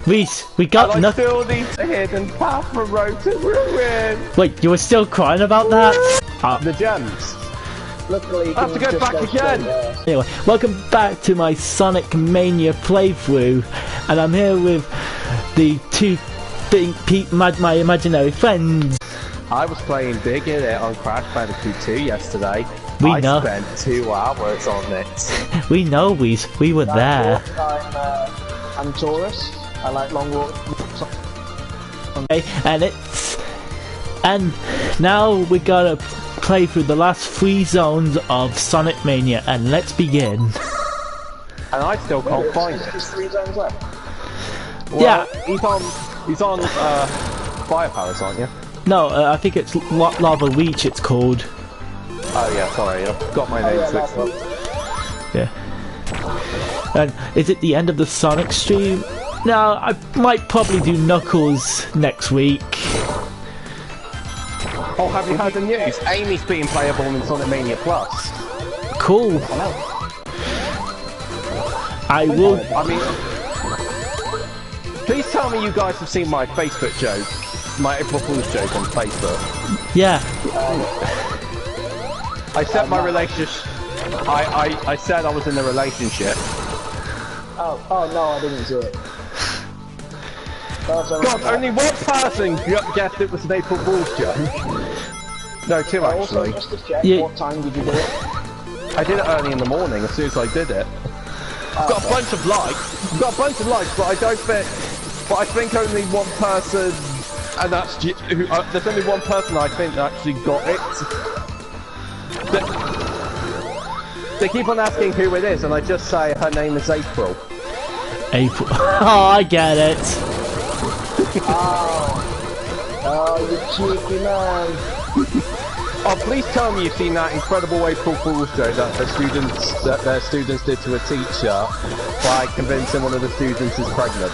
Rhys, we got nothing. Still need a hidden path for Road to Ruin. Wait, you were still crying about that? The gems. Luckily, I have to go back again. Anyway, welcome back to my Sonic Mania playthrough, and I'm here with the my imaginary friends. I was playing Big in it on Crash Bandicoot 2 yesterday. We know. I spent 2 hours on it. We know, Rhys. We were there. I'm Taurus. I like long walks. Okay, and now we're gonna play through the last 3 zones of Sonic Mania, and let's begin. And I still can't find it. There's 3 zones left. Well, yeah, he's on Fire Palace, aren't you? No, I think it's Lava Reach. It's called. Oh yeah, sorry, I've got my names mixed up. Yeah. And is it the end of the Sonic stream? No, I might probably do Knuckles next week. Oh, have you heard the news? Amy's being playable in Sonic Mania Plus. Cool. I will. I mean, please tell me you guys have seen my Facebook joke, my April Fool's joke on Facebook. Yeah. I said my relationship. I said I was in a relationship. Oh no, I didn't see it. God, only one person guessed it was an April Fool's joke. No, 2 actually. Just to check, Yeah. what time did you do it? I did it early in the morning. As soon as I did it, got a bunch of likes. But I don't think. But I think only one person, and that's there's only one person I think that actually got it. They keep on asking who it is, and I just say her name is April. April. Oh, I get it. Oh, you cheeky man. Oh, please tell me you've seen that incredible April Fool's joke that their students did to a teacher by convincing one of the students is pregnant.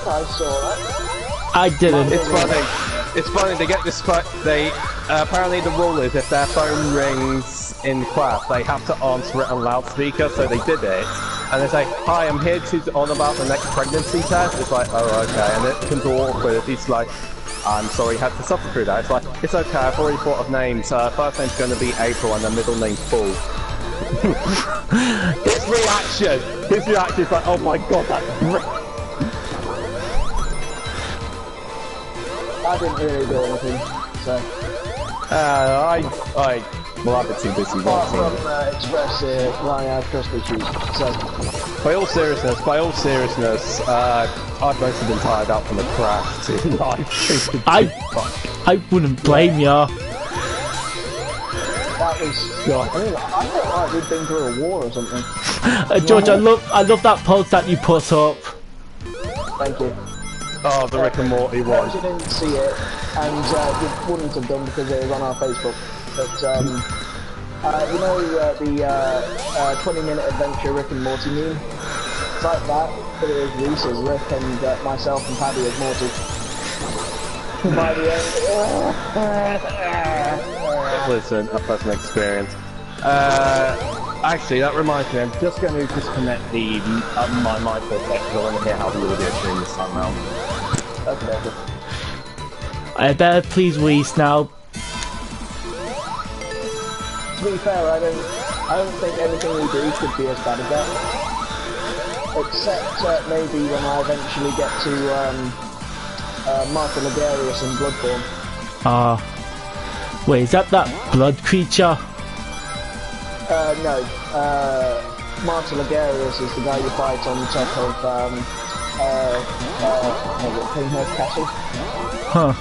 I saw that. I didn't. It's funny. It's funny. They get this. They apparently the rule is if their phone rings in class, they have to answer it on loudspeaker. So they did it, and they say, "Hi, I'm here to on about the next pregnancy test." It's like, "Oh, okay," and it becomes awkward. It's like, "I'm sorry, you had to suffer through that." It's like, "It's okay. I've already thought of names. First name's going to be April, and the middle name's Paul." His reaction is like, "Oh my god, that's great." I didn't really do anything, so. Well, I've been too busy Apart watching. from express why I have trust issues. So. By all seriousness, I've mostly been tired out from the crash to live stream. I wouldn't blame ya. That was. I felt like we'd been through a war or something. George, I love that post that you put up. Thank you. Oh, the Rick and Morty one. You didn't see it, and you wouldn't have done because it was on our Facebook. But you know the 20-minute adventure Rick and Morty meme? It's like that, but it was Rhys as Rick and myself and Paddy as Morty. By the end. Listen, a personal experience. Actually, that reminds me, I'm just going to disconnect my microphone because I want to hear how the audio stream this time round. Okay. I better please Rhys now. To be fair, I don't think anything we do could be as bad as that. Except maybe when I eventually get to Martha Ligarius in Bloodborne. Wait, is that blood creature? No. Martha Ligarius is the guy you fight on top of Pinhead Castle. Huh.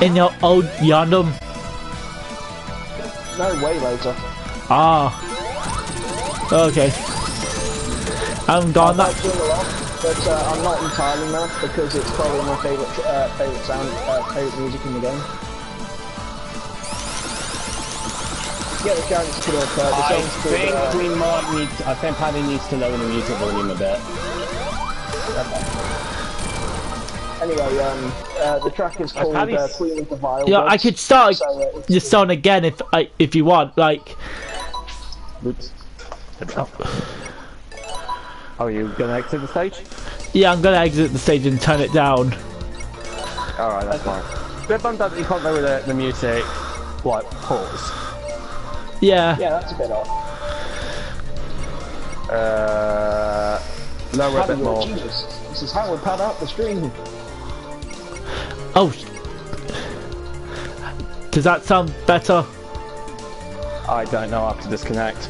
In your old Yondom? No, way later. Okay. I haven't gone that. But I'm not entirely mad because it's probably my favourite music in the game. Get the chance to look the song's called, I think Paddy needs to lower the music volume a bit. Anyway, the track is called Queen of the Vile. Yeah, I could start your so, song again if you want, like. Oops. Oh, you gonna exit the stage? Yeah, I'm gonna exit the stage and turn it down. Alright, that's fine. Bit bummed out that you can't go with the music, like, pause. Yeah. Yeah, that's a bit odd. Lower a Paddy, bit you're a more. genius. This is how we pad out the stream. Oh. Does that sound better? I don't know how to disconnect.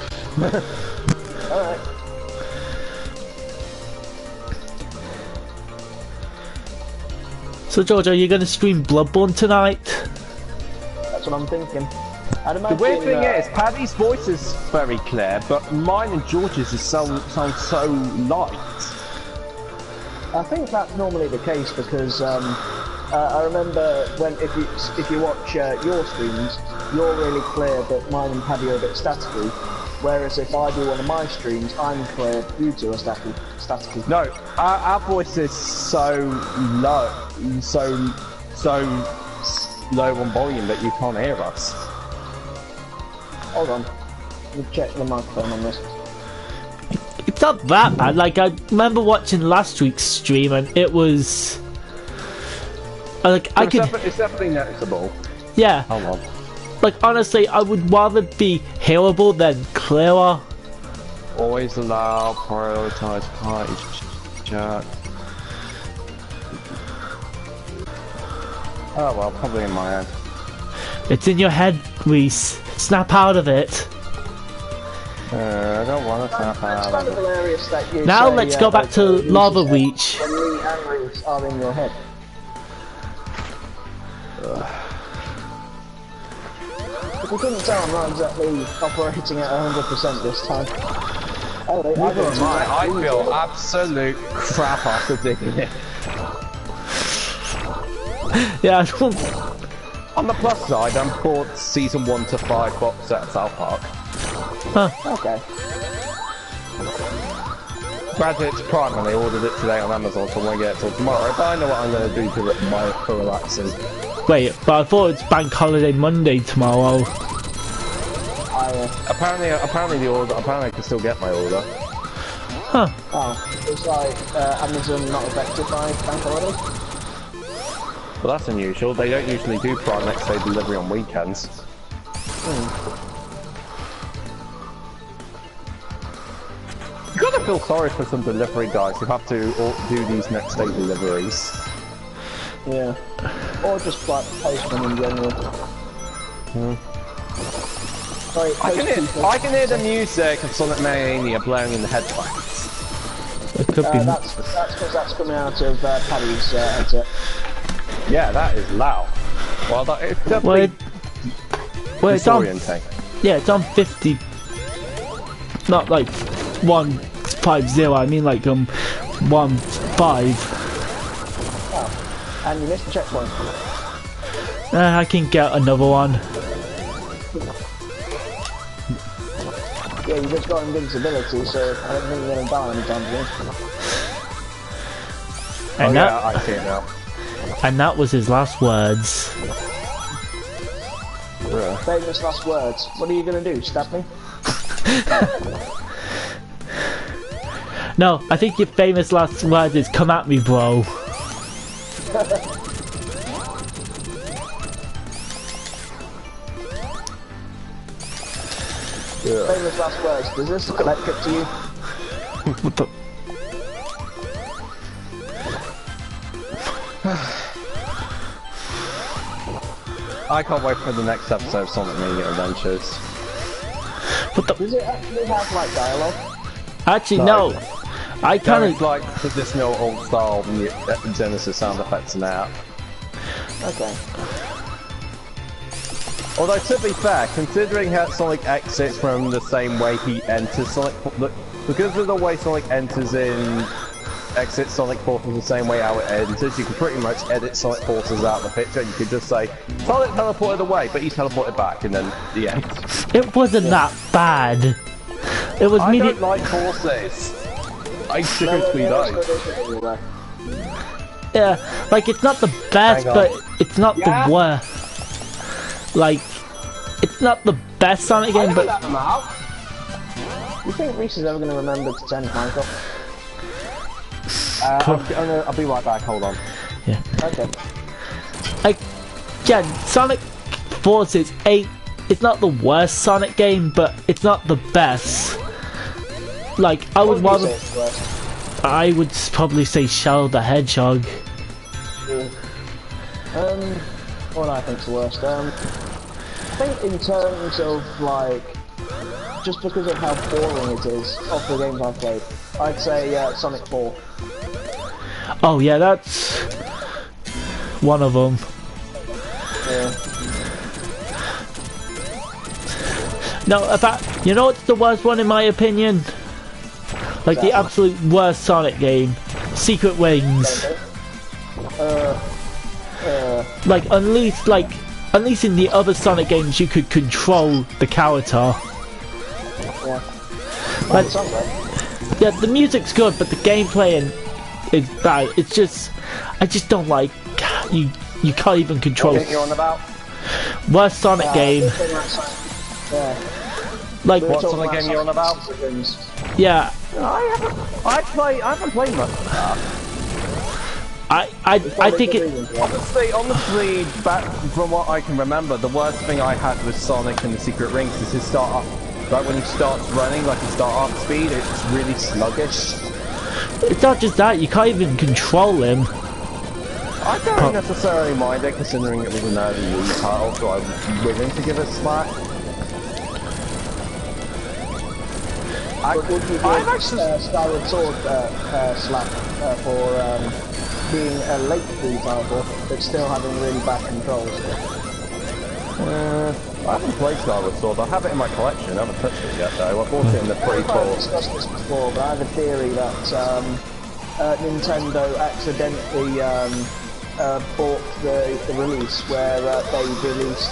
Alright. So George, are you gonna stream Bloodborne tonight? That's what I'm thinking. I'd The imagine, weird thing is, Paddy's voice is very clear, but mine and George's is sounds so light. I think that's normally the case because I remember when if you watch your streams, you're really clear, but mine and Paddy are a bit staticky. Whereas if I do one of my streams, I'm clear, you two are staticky. No, our voice is so low, so low on volume that you can't hear us. Hold on, let me check the microphone on this. It's not that bad. Like, I remember watching last week's stream and it was... Like, I could... It's definitely noticeable. Yeah. Hold on. Like, honestly, I would rather be hearable than clearer. Always allow prioritize party chat. Oh well, probably in my head. It's in your head, Rhys. Snap out of it. I don't want to snap It's out kind of of it. hilarious that you Now say, let's go back to that Lava uses Reach. when me and Rhys are in your head. If we couldn't tell, I'm not exactly operating at 100% this time. Oh, they Neither am I feel absolute crap after digging it. Yeah, I don't... On the plus side, I'm bought season 1 to 5 box set at South Park. Huh. Okay. Granted, it's Prime and they ordered it today on Amazon, so I won't get it till tomorrow, but I know what I'm going to do for relaxing. Wait, but I thought it's Bank Holiday Monday tomorrow. Apparently I can still get my order. Huh. Oh, it's like Amazon not affected by bank holiday? Well, that's unusual. They don't usually do Prime next day delivery on weekends. You gotta feel sorry for some delivery guys who have to do these next day deliveries. Yeah. Or just like postmen in general. Sorry, I can hear the music of Sonic Mania blowing in the headphones. It could be... that's because that's coming out of Paddy's headset. Yeah, that is loud. Well, it's definitely well, it's on... disorienting. Yeah, it's on 50... Not like 150, I mean like 15. Oh. And you missed the checkpoint. I can get another one. Yeah, you just got invincibility, so I don't think you're gonna die anytime soon. And yeah, I see it now. And that was his last words. Yeah. Famous last words. What are you gonna do? Stab me? No, I think your famous last words is "come at me, bro." Famous last words. Does this look electric to you? What the... I can't wait for the next episode of Sonic Mania Adventures. What the... Does it actually have like dialogue? Actually, no. I kind It's of... like traditional old style Genesis sound effects now. Okay. Although to be fair, considering how Sonic exits from the same way he enters Sonic, because of the way Sonic exits Sonic Forces the same way how it enters, you can pretty much edit Sonic Forces out of the picture. You could just say Sonic teleported away, but he teleported back, and then the end. It wasn't that bad. It was I medium. don't like horses. I seriously don't. Yeah, like it's not the best, Hang on. but it's not the worst. Like, it's not the best Sonic game, but You think Rhys is ever going to remember to turn his mic off? I'll be right back, hold on. Yeah. Okay. Again, Sonic Forces 8, it's not the worst Sonic game, but it's not the best. Like, I would rather... I would probably say Shadow the Hedgehog. Yeah. What I think's the worst? I think in terms of, like, just because of how boring it is of the games I've played, I'd say Sonic 4. Oh yeah, that's one of them. Yeah. No, you know what's the worst one in my opinion? Like the absolute worst Sonic game, Secret Wings. Like at least in the other Sonic games you could control the character. Yeah. Like, yeah, the music's good, but the gameplay is bad. It's just, I just don't like you can't even control. What you're on about? Worst Sonic game. Yeah. Like what Sonic game you're on about? Yeah. I haven't played much of that. I think it. Honestly, back from what I can remember, the worst thing I had with Sonic and the Secret Rings is his start off. Like when he starts running, like his start off speed, it's really sluggish. It's not just that, you can't even control him. I don't necessarily mind it, considering it was an early Wii title, so I'm willing to give it slack. I've actually Skyward Sword slack for being a late Wii title, but still having really bad controls. I haven't played Skyward Sword. I have it in my collection. I haven't touched it yet, though. I bought it in the pre-4. I've discussed this before, but I have a theory that Nintendo accidentally bought the release where they released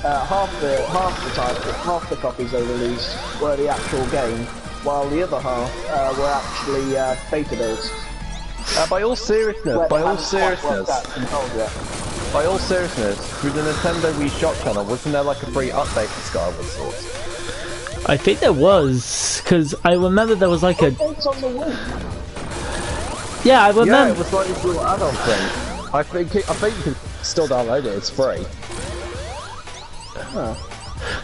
half the copies they released were the actual game, while the other half were actually beta builds. By all seriousness, through the Nintendo Wii Shop channel, wasn't there like a free update for Skyward Sword? I think there was, because I remember there was like a... Updates on the Wii? Yeah, I remember... Yeah, it was like this little add-on thing. I think you can still download it, it's free. Huh.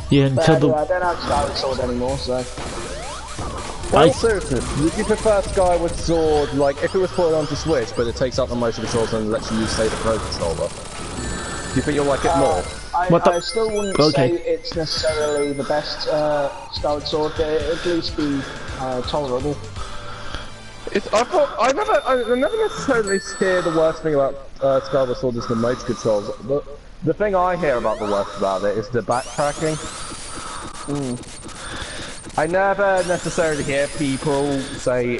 Yeah, until the... I don't have Skyward Sword anymore, so... Well, seriously, would you prefer Skyward Sword, like, if it was put onto Switch, but it takes out the motion controls and lets you use, say, the Pro Controller? Do you think you'll like it more? I still wouldn't say it's necessarily the best Skyward Sword, but it'd at least be tolerable. I never necessarily hear the worst thing about Skyward Sword is the motion controls. The thing I hear about the worst about it is the backtracking. I never necessarily hear people say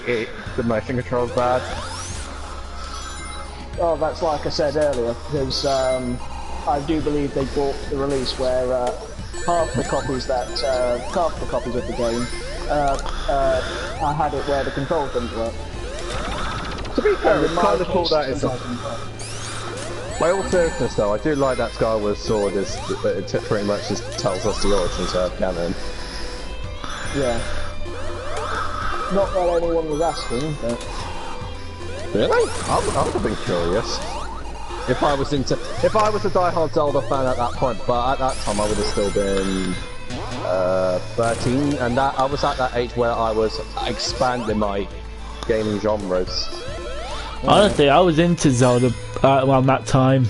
the motion control's bad. Oh, that's like I said earlier, because I do believe they bought the release where half the copies of the game I had it where the controls didn't work. To be fair, it's kind of cool that it's by all seriousness though, I do like that Skyward Sword it pretty much just tells us the origins of canon. Yeah. Not that anyone was asking, but... Really? I would have been curious. If I was a die-hard Zelda fan at that point, but at that time I would have still been 13, and I was at that age where I was expanding my gaming genres. Honestly, I was into Zelda around that time.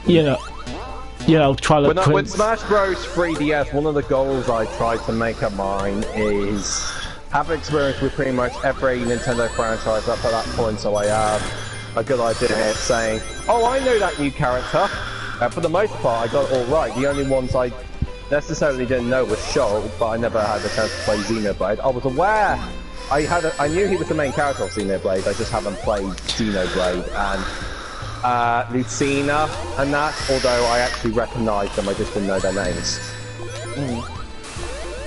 You know, Twilight Prince. With Smash Bros. 3DS, one of the goals I tried to make of mine is have experience with pretty much every Nintendo franchise up at that point, so I have a good idea of saying, oh, I know that new character. For the most part, I got it all right. The only ones I necessarily didn't know was Shoal, but I never had the chance to play Xenoblade. I was aware, I knew he was the main character of Xenoblade, I just haven't played Xenoblade, and Lucina and that, although I actually recognised them, I just didn't know their names.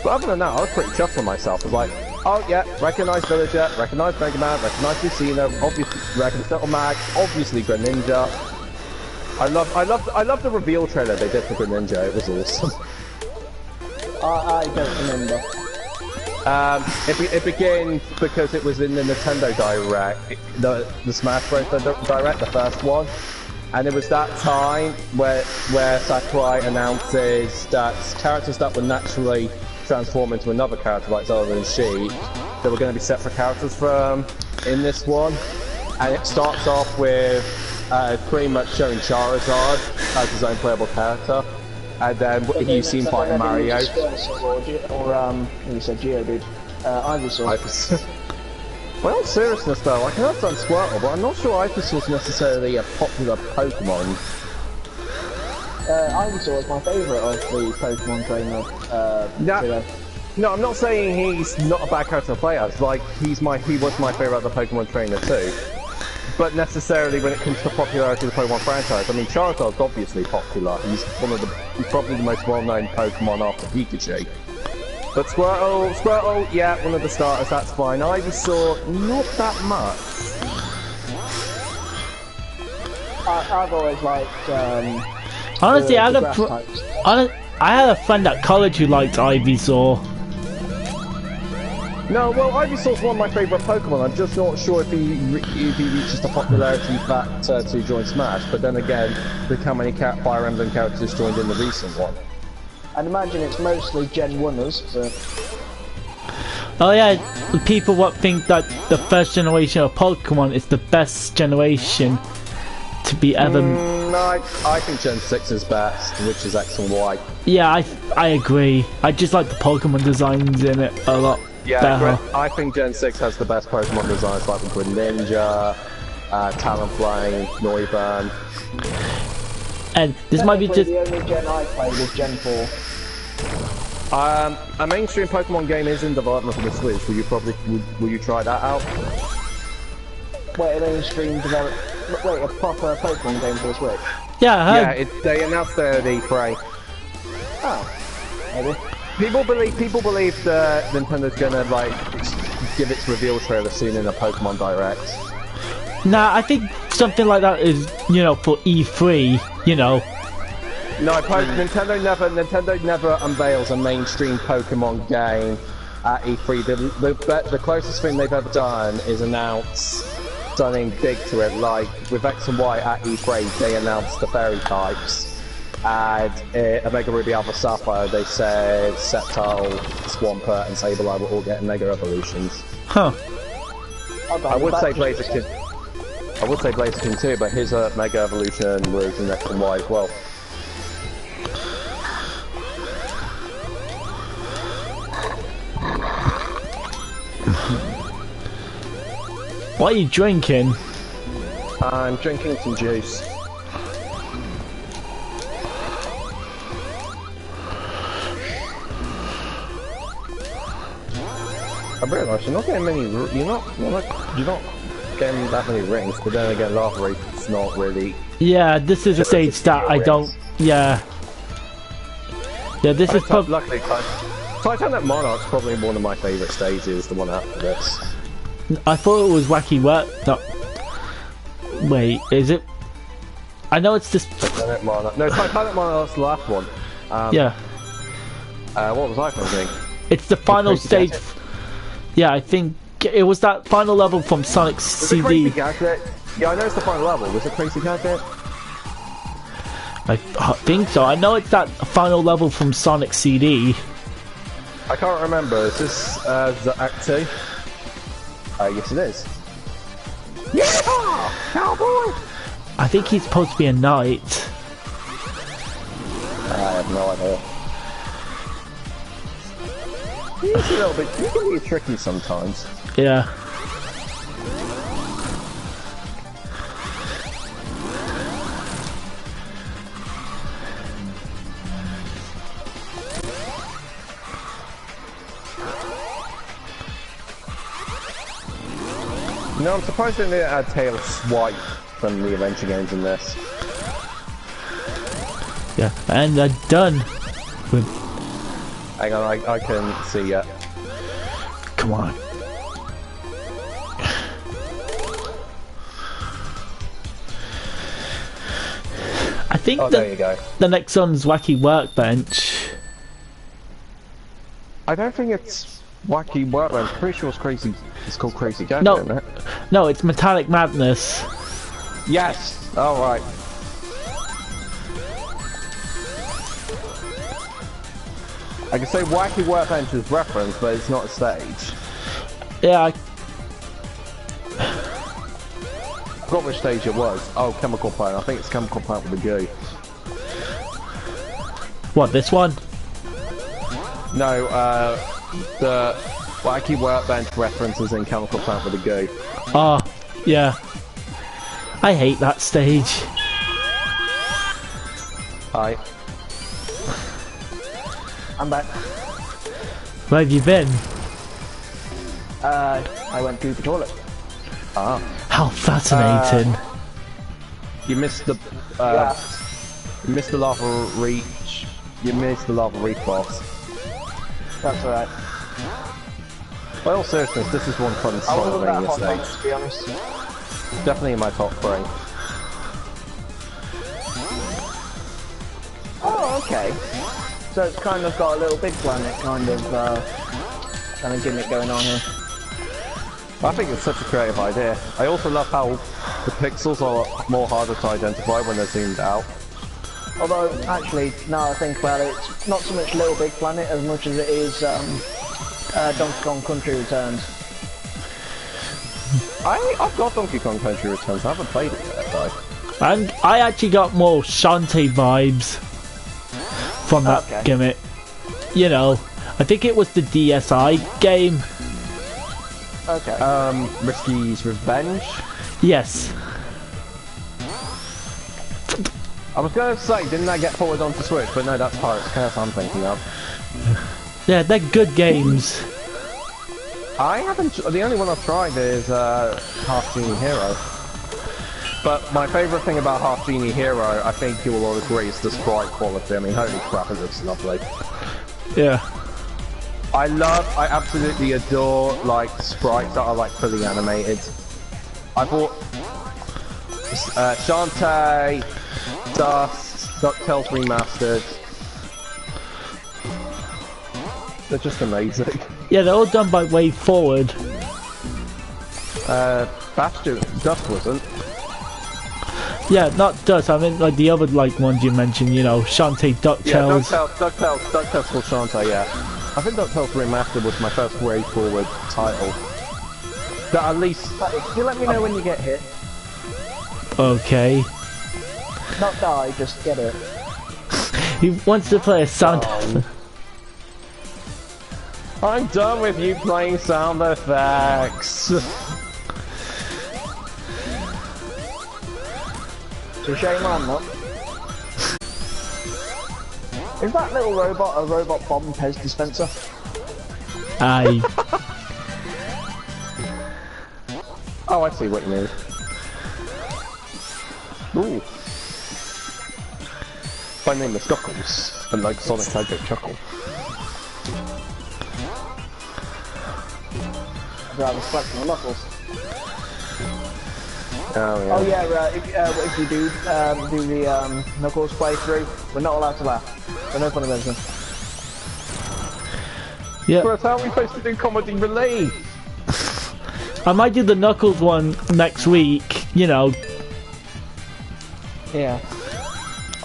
But other than that, I was pretty chuffed with myself. I was like, oh yeah, recognise Villager, recognise Mega Man, recognise Lucina, obviously recognise Little Mag, obviously Greninja. I love the reveal trailer they did for Greninja, it was awesome. I don't remember. It begins because it was in the Nintendo Direct, the Smash Bros. Direct, the first one. And it was that time where Sakurai announces that characters that would naturally transform into another character like Zelda and Sheik, there were going to be separate characters from in this one. And it starts off with pretty much showing Charizard as his own playable character. And then you see him fighting Mario. Or you said Geodude. Ivysaur. Well, in seriousness though, I can understand Squirtle, but I'm not sure Ivysaur's necessarily a popular Pokemon. Ivysaur is my favourite of the Pokemon trainer. No, I'm not saying he's not a bad character to play as. Like he was my favourite of the Pokemon trainer too. But necessarily when it comes to popularity of the Pokemon franchise, I mean Charizard's obviously popular. He's probably the most well-known Pokemon after Pikachu. But Squirtle, yeah, one of the starters, that's fine. Ivysaur, not that much. I've always liked, honestly, I had a friend at college who liked Ivysaur. No, well, Ivysaur's one of my favourite Pokemon. I'm just not sure if he reaches the popularity factor to join Smash. But then again, look how many Fire Emblem characters joined in the recent one. I'd imagine it's mostly Gen 1ers, but... Oh yeah, people think that the first generation of Pokemon is the best generation to be ever... No, I think Gen 6 is best, which is X and Y. Yeah, I agree. I just like the Pokemon designs in it a lot better. I think Gen 6 has the best Pokemon designs, like with Ninja, Talonflame, Noivern. And this might be just... the only Gen I played was Gen 4. A mainstream Pokemon game is in development for the Switch. Will you try that out? Wait, a mainstream develop... Wait, a proper Pokemon game for the Switch? Yeah, I heard... Yeah, they announced it at E3. Oh, maybe. People believe that Nintendo's gonna like give its reveal trailer soon in a Pokemon Direct. Nah, I think something like that is, you know, for E3, you know. No, Nintendo never unveils a mainstream Pokemon game at E3. The closest thing they've ever done is announce something big to it, like with X and Y at E3, they announced the fairy types. And Omega Ruby Alpha Sapphire, they said Sceptile, Swampert, and Sableye will all get Mega Evolutions. Huh. I would say Blaziken too, but his Mega Evolution was in X and Y as well. What are you drinking? I'm drinking some juice. I realised you're not getting many. You're not getting that many rings, but then again, lava rate's not really. Yeah, this is a stage that I don't. Yeah. Yeah, this is probably. Luckily, Titanic Monarch's probably one of my favourite stages. The one after this. I thought it was Wacky Work. No. Wait, is it? I know it's just. Titanic Monarch. No, Titanic Monarch's the last one. Yeah. What was I thinking? It's the final stage. Yeah, I think it was that final level from Sonic CD. Yeah, I know it's the final level. Was it Crazy Gadget? I think so. I know it's that final level from Sonic CD. I can't remember. Is this the Act 2? Yes it is. Yeah! Cowboy! I think he's supposed to be a knight. I have no idea. He's a little bit. He can be tricky sometimes. Yeah. No, I'm surprised they didn't add Tail Swipe from the adventure games in this. Yeah, and they're done with. Hang on, I can see ya. Come on. I think there you go. The next one's Wacky Workbench. I don't think it's Wacky Workbench. Pretty sure it's crazy. It's called Crazy Gang, No, isn't it? no, it's Metallic Madness. Yes! Alright. I can say Wacky Workbench is reference, but it's not a stage. Yeah, I forgot which stage it was. Oh, Chemical Plant. I think it's Chemical Plant with a goo. what, this one? No, the Wacky Workbench references in Chemical Plant with a goo. Oh, yeah. I hate that stage. Hi. I'm back. Where have you been? I went to the toilet. Ah. How fascinating. You missed the, Yeah. you missed the Lava Reach. You missed the Lava Reach boss. That's alright. By all seriousness, this is one fun I wasn't that Sonic hot Mania on, stage. to be honest. Definitely in my top 3. Oh, okay. So it's kind of got a little Big Planet kind of gimmick going on here. I think it's such a creative idea. I also love how the pixels are more harder to identify when they're zoomed out. Although, actually, now I think about it, it's not so much Little Big Planet as much as it is Donkey Kong Country Returns. I've got Donkey Kong Country Returns. I haven't played it yet, though. And I actually got more Shantae vibes from that Okay. gimmick. You know, I think it was the DSi game. Okay. Risky's Revenge. Yes. I was going to say, didn't that get forwarded onto Switch? But no, that's Pirate's Chaos I'm thinking of. Yeah, they're good games. I haven't. The only one I've tried is Half Genie Hero. But my favourite thing about Half Genie Hero, I think you will all agree, is the sprite quality. I mean, holy crap, it looks lovely. Yeah. I absolutely adore like sprites that are like fully animated. I bought Shantae, Dust, DuckTales Remastered. They're just amazing. Yeah, they're all done by Way Forward. Bastion, Dust wasn't. Yeah, not Dust, I mean like the other like ones you mentioned, you know, Shantae, Yeah, DuckTales. DuckTales called Shantae, yeah. I think DuckTales Remastered was my first Way Forward title. That at least... You let me know when you get hit. Okay. Not die, just get it. He wants to play a sound. I'm done with you playing sound effects. It's a shame I'm not. Is that little robot a robot bomb Pez dispenser? Aye. Oh, I see what you mean. Ooh. My name is Knuckles, and like Sonic I don't chuckle. I'd rather slap my knuckles. Oh yeah. Oh yeah, if you do the Knuckles playthrough, we're not allowed to laugh. So no funny business. Yeah. But how are we supposed to do comedy relief? I might do the Knuckles one next week, you know. Yeah.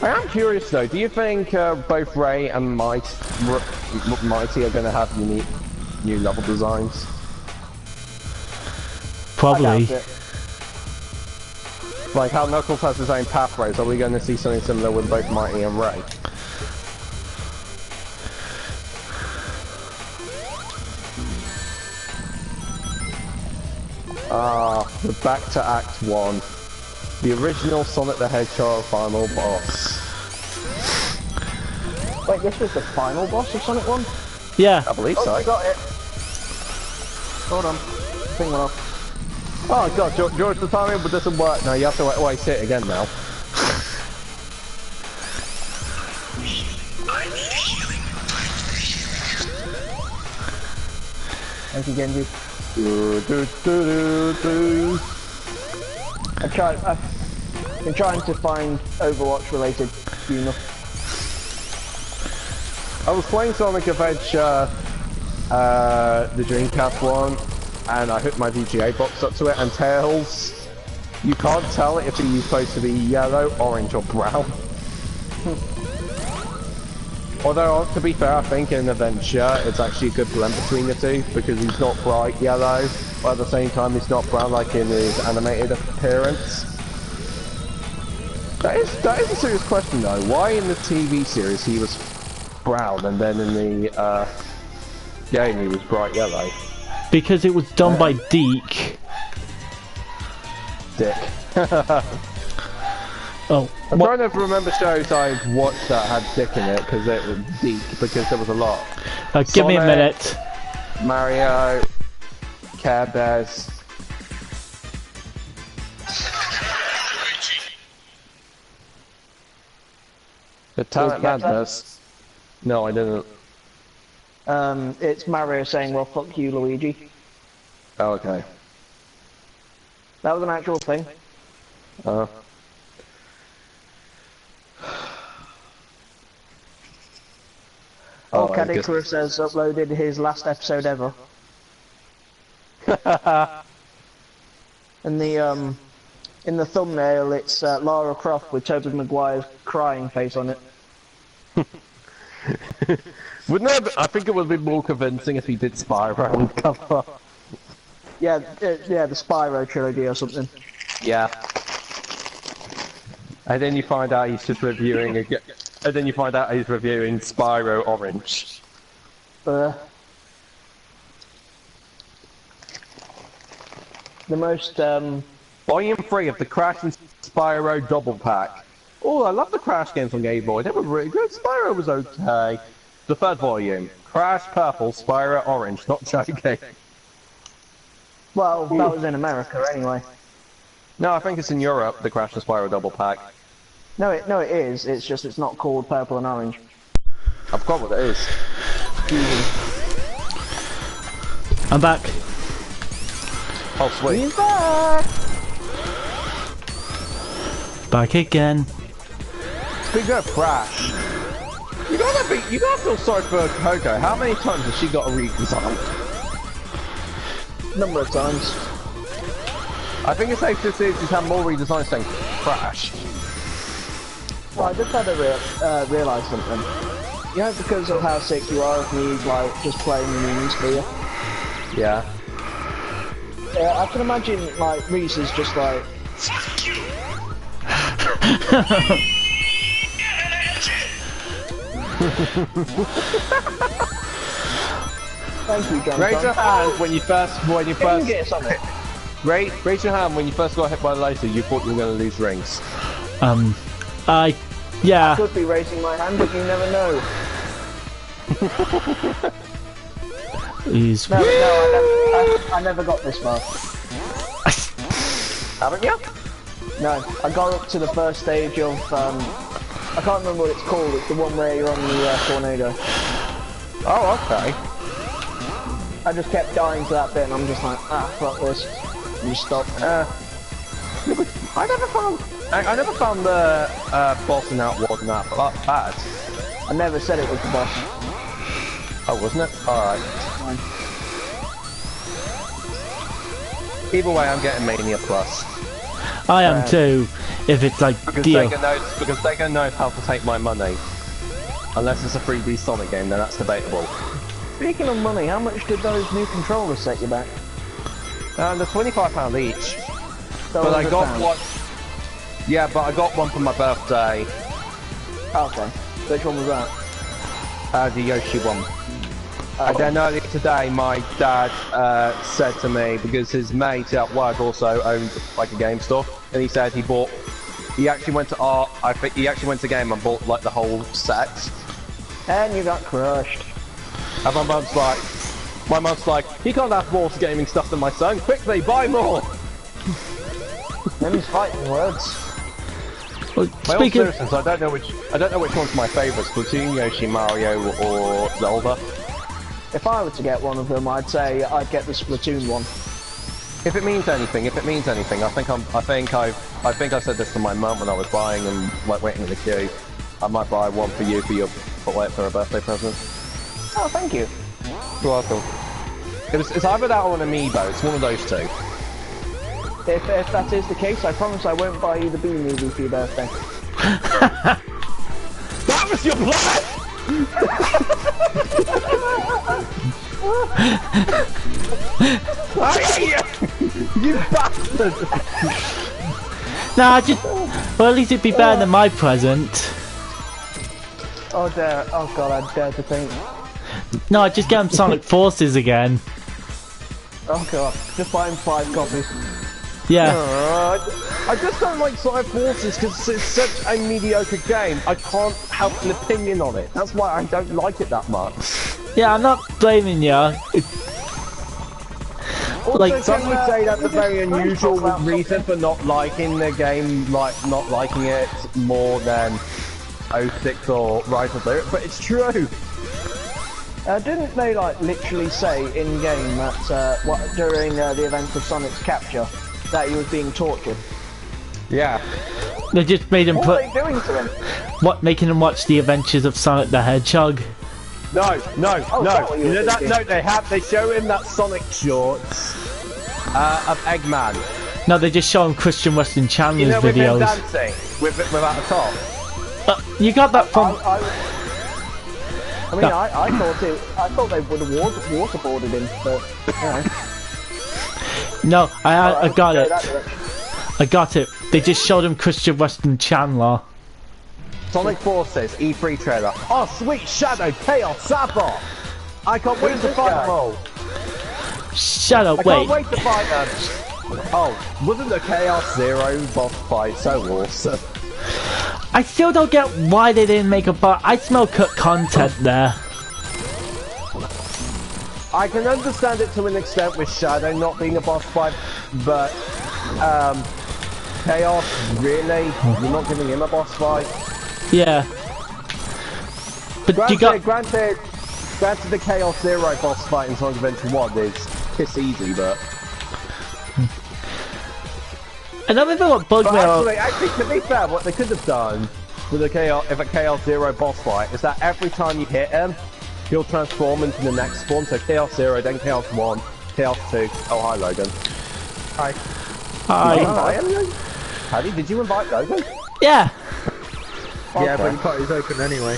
I am curious though, do you think both Ray and Mighty are going to have unique new level designs? Probably. I doubt it. Like how Knuckles has his own pathways, are we going to see something similar with both Mighty and Ray? We're back to Act 1. The original Sonic the Hedgehog final boss. Wait, this was the final boss of Sonic 1? Yeah. I believe Oh, so. I got it. Hold on. Thing went off. Oh god, George, the timing doesn't work now, you have to waste it again now. Thank you, Genji. I've been trying to find Overwatch related humor. I was playing Sonic Adventure the Dreamcast one, and I hooked my VGA box up to it, and Tails, you can't tell if he's supposed to be yellow, orange, or brown. Although, to be fair, I think in Adventure, it's actually a good blend between the two, because he's not bright yellow, but at the same time he's not brown like in his animated appearance. That is a serious question though. Why in the TV series he was brown and then in the game he was bright yellow? Because it was done by Deke. Dick. Oh, I'm trying to remember shows I've watched that had Dick in it because it was Deke, because there was a lot. give me a minute. Mario, Care Bears. The Talent Madness. No, I didn't. It's Mario saying, well, fuck you, Luigi. Oh, okay. That was an actual thing. Oh. Oh, Caddy Chris has uploaded his last episode ever. And in the thumbnail, it's Lara Croft with Tobey Maguire's crying face on it. Wouldn't it? I think it would be more convincing if he did Spyro on the cover. Yeah, yeah, the Spyro trilogy or something. Yeah. And then you find out he's just reviewing and then you find out he's reviewing Spyro Orange. The most Volume 3 of the Crash and Spyro double pack. Oh, I love the Crash games on Game Boy. They were really good. Spyro was okay. The third volume. Crash Purple, Spyro Orange. Not joking. well, that was in America anyway. No, I think it's in Europe, the Crash and Spyro double pack. No, it is. It's just it's not called Purple and Orange. I forgot what it is. I'm back. Oh, sweet. He's back! Back again. Speaking of Crash, you gotta feel sorry for Coco. How many times has she got a redesign? Number of times. I think it's safe to say she's had more redesigns than Crash. Well, I just had to realise something. You know, because of how sick you are of me, like, just playing the memes for you. Yeah. I can imagine, like, Rhys is just like... Fuck you! Thank you, John. Raise your hand when you first raise your hand when you first got hit by the laser. You thought you were going to lose rings. Yeah. I could be raising my hand, but you never know. He's... No, I never got this far. Haven't you? No, I got up to the first stage of, I can't remember what it's called, it's the one where you're on the tornado. Oh, okay. I just kept dying to that bit and I'm just like, fuck this. And just stop. I never found the boss in Outward that bad. I never said it was the boss. Oh, wasn't it? Alright. Fine. Either way, I'm getting Mania Plus. I am too. If it's like Because deal. Sega knows how to take my money. Unless it's a 3D Sonic game, then that's debatable. Speaking of money, how much did those new controllers set you back? They're £25 each. So But I got £100. one. Yeah, but I got one for my birthday. Okay. Which one was that? The Yoshi one. And then earlier today, my dad said to me, because his mate at work also owned like a game store, and he said he actually went to he actually went to game and bought like the whole set. And you got crushed. And my mum's like, he can't have more gaming stuff than my son. Quickly, buy more. Them's fighting words. Well, My speaking old citizens, I don't know which one's my favourite, Splatoon, Yoshi, Mario, or Zelda. If I were to get one of them, I'd say I'd get the Splatoon one. If it means anything, I think I said this to my mum when I was buying and like waiting in the queue. I might buy one for you for a birthday present. Oh, thank you. You're welcome. It's either that or an amiibo. It's one of those two. If that is the case, I promise I won't buy you the Bee movie for your birthday. That was your plan! You bastard! Nah, well, at least it'd be better than my present. Oh dear, oh god, I dare to think. No, I just get him Sonic Forces again. Oh god, just buy him 5 copies. Yeah. I just don't like Sonic Forces because it's such a mediocre game. I can't have an opinion on it. That's why I don't like it that much. Yeah, I'm not blaming you. Like, some would say that's a very unusual reason for not liking the game, like not liking it more than 06 or Rise of Lyric, but it's true. Didn't they like literally say in game that during the event of Sonic's capture that he was being tortured? Yeah. They just made him What put. are they doing to him? What, making him watch the Adventures of Sonic the Hedgehog? No. Oh, is that what you You were know that? thinking? No, they show him that Sonic shorts of Eggman. No, they just show him Christian Weston Chandler's You know, with him videos. dancing without a top. You got that from. I mean, I thought they would have waterboarded him, but you know. No, I got it. That direction. I got it. They just showed him Christian Weston Chandler. Sonic Forces E3 trailer. Oh, sweet Shadow, Chaos, Sabot! I can't wait to fight them all. Shut up, I wait. can't wait to fight them. Oh, wasn't the Chaos Zero boss fight so awesome? I still don't get why they didn't make a bar. I smell cut content there. I can understand it to an extent with Shadow not being a boss fight, but Chaos, really? You're not giving him a boss fight? Yeah. But you got. Granted, the Chaos Zero boss fight in Sonic Adventure 1 is piss easy, but... Another thing what bugged me out. Actually, to be fair, what they could have done with a Chaos Zero boss fight is that every time you hit him, he'll transform into the next form. So Chaos Zero, then Chaos 1, Chaos 2. Oh, hi, Logan. Hi. Hi. Did you invite him? Paddy, did you invite Logan? Yeah. Yeah, but he got his open anyway.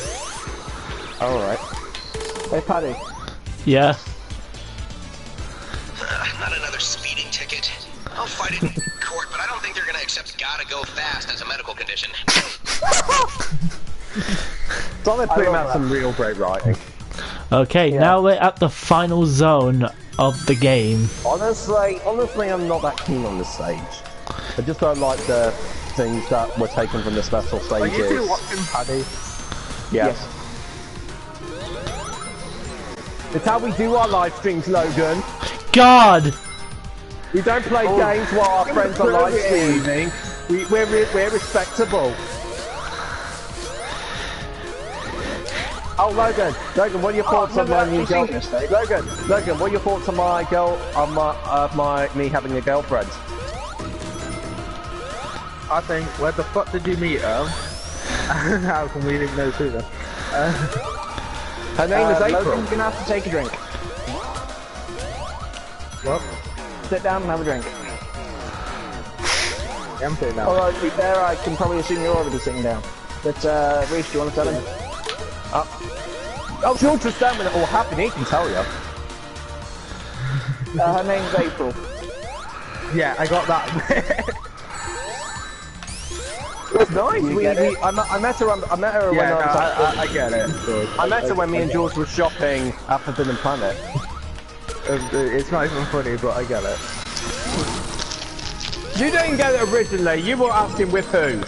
Alright. Hey, Paddy. Yeah. Not another speeding ticket. I'll fight it in court, but I don't think they're gonna accept gotta go fast as a medical condition. Sonic putting out some real great writing. Okay, now we're at the final zone of the game. Honestly, I'm not that keen on this stage. I just don't like the things that were taken from the special Are stages. you two watching Paddy? Yes. It's how we do our live streams, Logan. God! We don't play games while our friends are live streaming. We're respectable. Oh, Logan, what are your thoughts on my new girl? Logan, what are your thoughts on my girl, on me having a girlfriend? I think, where the fuck did you meet her? How come we didn't know sooner? Her name is April. Logan's gonna have to take a drink. What? Sit down and have a drink. I'm sitting down. Although, to be fair, I can probably assume you're already sitting down. But, Rhys, do you want to tell him? Oh, she'll just stand when it all happened, he can tell you. Her name's April. Yeah, I got that. It's nice. I met her when I get it. Good. I met her when me and Jules were shopping at Forbidden Planet. It's not even funny, but I get it. You didn't get it originally, you were asking with who?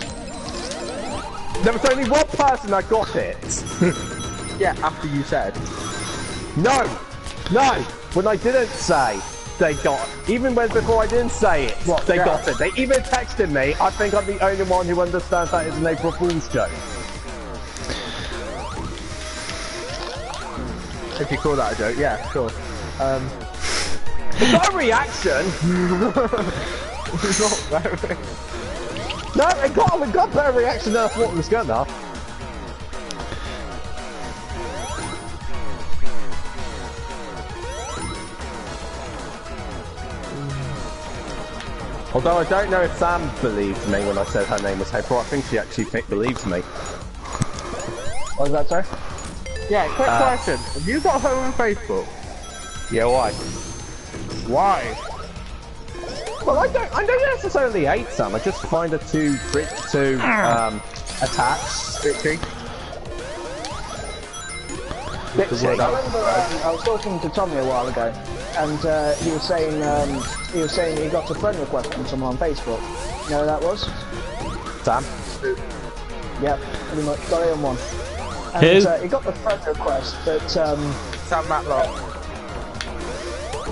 There was only one person that got it. Yeah, after you said. No! When I didn't say, they got it. Even before I didn't say it, they got it. They even texted me. I think I'm the only one who understands that it's an April Fool's joke. If you call that a joke, yeah, sure. It's not a reaction! It's not very... No, it got better reaction than I thought it was gonna. Although I don't know if Sam believed me when I said her name was April, I think she actually believed me. What was that, sorry? Yeah, quick question. Have you got her on Facebook? Yeah, why? Why? Well, I don't necessarily hate Sam. I just find her too attached. Bitchy? I remember I was talking to Tommy a while ago, and he was saying he got a friend request from someone on Facebook. You know who that was? Sam? Yep, pretty much. Got it on one. And he got the friend request, but Sam Matlock.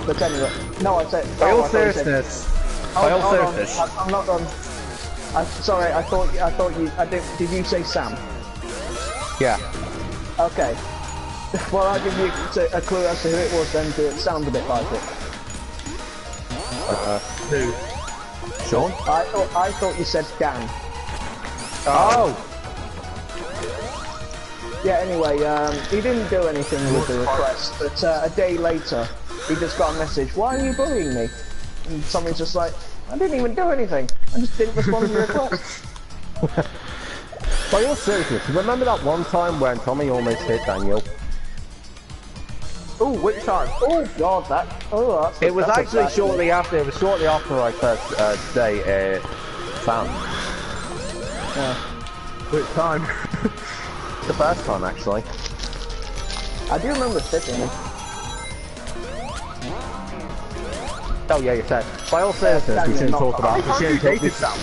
but anyway, no, I said. By all I thought you said- seriousness. Hold By all on, seriousness. I'm not done. Sorry, I thought you. Did you say Sam? Yeah. Okay. Well, I'll give you a clue as to who it was then, because it sounds a bit like it. Who? Sean? I thought you said Dan. Oh! Yeah, anyway, he didn't do anything with the request, but a day later, he just got a message, "Why are you bullying me?" And someone's just like, "I didn't even do anything, I just didn't respond to the request." By all seriousness, remember that one time when Tommy almost hit Daniel? Oh, which time? Oh god, that's It was that's a actually bad shortly after I first day Sam. Yeah. Which time? The first time, actually. I do remember sticking him. Oh yeah, you said. By all seriousness, we shouldn't talk about How you dated Sam?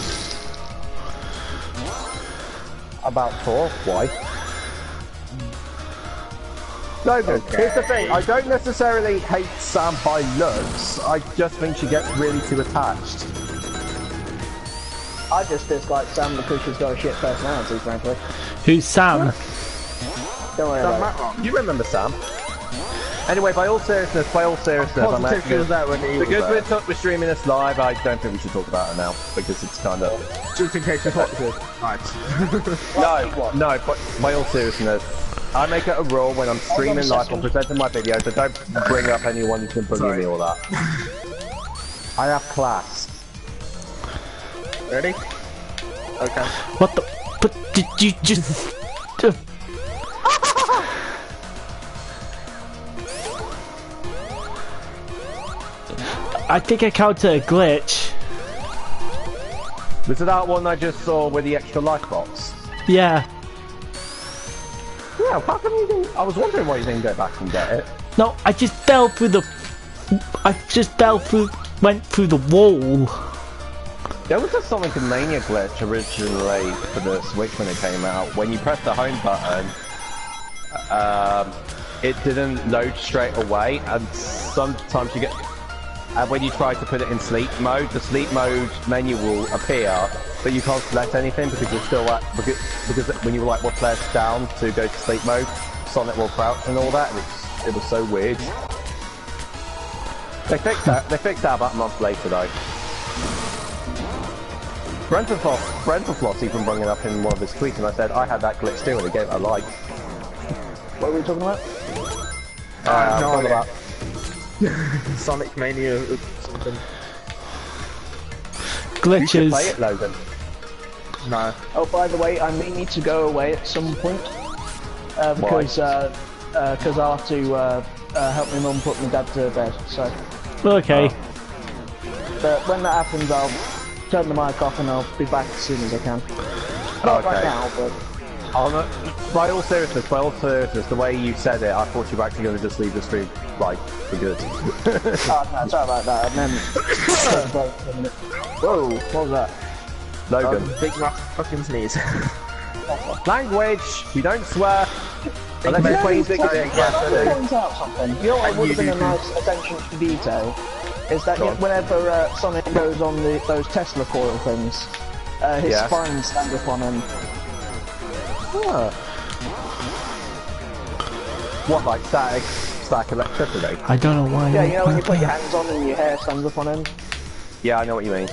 about Thor. Why? Logan, here's the thing. I don't necessarily hate Sam by looks. I just think she gets really too attached. I just dislike Sam because she's got a shit personality, frankly. Who's Sam? Don't worry Sam about Matlock. You remember Sam? Anyway, by all seriousness, I'm Positive she was there when he was because there. we're streaming this live, I don't think we should talk about it now because it's kind of Just in case you're positive. Nice. no. But by all seriousness, I make it a rule when I'm streaming live or presenting my videos that don't bring up anyone who's been bullying me or that. I have class. Ready? Okay. What the? But did you just? I think I counted a glitch. Was it that one I just saw with the extra life box? Yeah. Yeah, how come you didn't? I was wondering why you didn't go back and get it. No, I just fell through the. Went through the wall. There was a Sonic and Mania glitch originally for the Switch when it came out. When you press the home button, it didn't load straight away, and sometimes you get. And when you try to put it in sleep mode, the sleep mode menu will appear, but you can't select anything because you're still at because when you like press down to go to sleep mode, Sonic will crouch and all that. And it was so weird. They fixed that. They fixed that about a month later, though. Brentalfloss even brought it up in one of his tweets, and I said I had that glitch too, and it gave it a like. What are we talking about? No idea. about Sonic Mania or something. you should Glitches. play it, Logan. No. Oh, by the way, I may need to go away at some point because I have to help my mum put my dad to bed. So, Okay. but when that happens, I'll turn the mic off and I'll be back as soon as I can. Not right Okay. now, but By all seriousness, the way you said it, I thought you were actually going to just leave the stream, like, for good. oh, no, sorry about that. And then whoa, what was that? Logan. Big massive fucking sneeze. Language! We don't swear! Unless you're playing big Can I point out something? You know what would have been a nice attention to detail? Is that whenever Sonic goes on those Tesla coil things, his spines stand up on him. Ah. What, like static electricity? I don't know why. Yeah, you know when you put your hands on and your hair stands up on him? Yeah, I know what you mean.